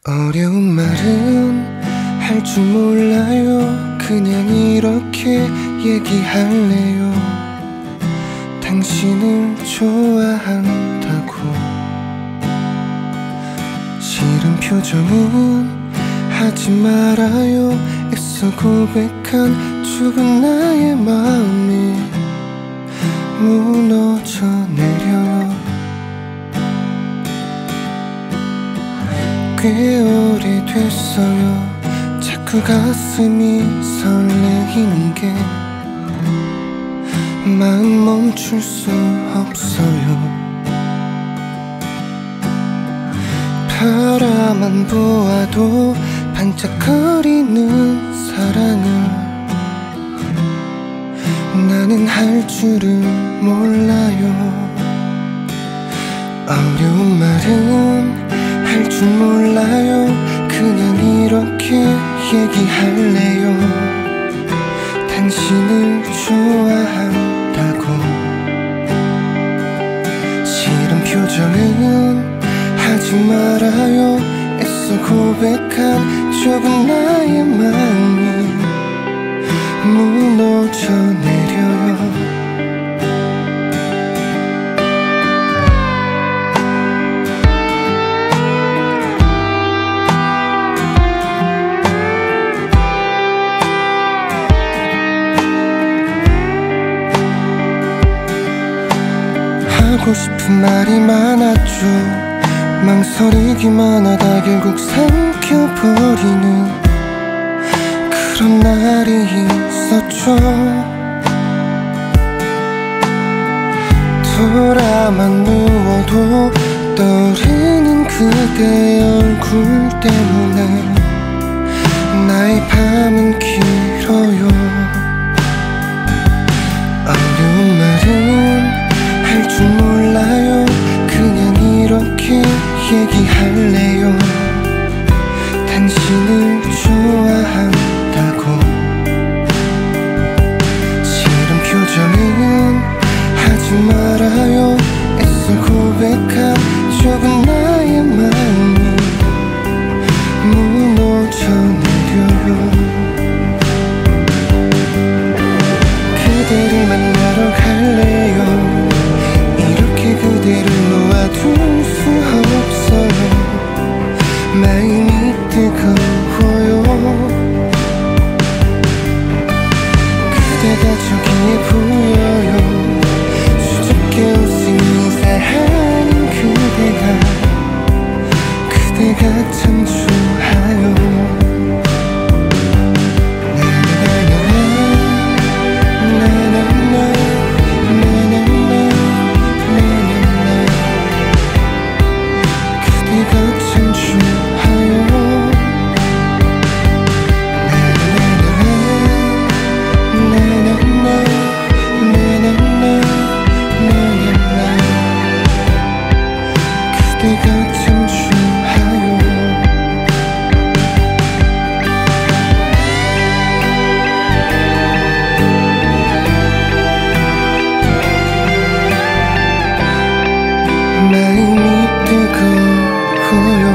어려운 말은 할 줄 몰라요. 그냥 이렇게 얘기할래요. 당신을 좋아한다고. 싫은 표정은 하지 말아요. 애써 고백한 죽은 나의 마음이 무너져 내려요. 꽤 오래됐어요. 자꾸 가슴이 설레이는 게 마음 멈출 수 없어요. 바라만 보아도 반짝거리는 사랑을 나는 할 줄을 몰라요. 어려운 말은 할 줄 몰라요. 그냥 이렇게 얘기할래요. 당신을 좋아한다고. 싫은 표정은 하지 말아요. 애써 고백한 적은 나의 마음이 무너져 내려요. 하고 싶은 말이 많았죠. 망설이기만 하다 결국 삼켜버리는 그런 날이 있었죠. 돌아만 누워도 떠오르는 그대 얼굴 때문에 나의 밤은 길어요. 어려운 말은 할 줄 몰라요. 그냥 이렇게 얘기할래요. 당신을 좋아한다고. 싫은 표정은 하지 말아요. 애써 고백한 적은 나의 마음이 무너져 내려요. 그대를 만나러 갈래요. 이렇게 그대를 놓아둘 수 없어요. 마음이 뜨거워요. 그대가 저기에 보여요. 수줍게 웃으며 인사하는 그대가 참 좋아요. 마음이 뜨거워요.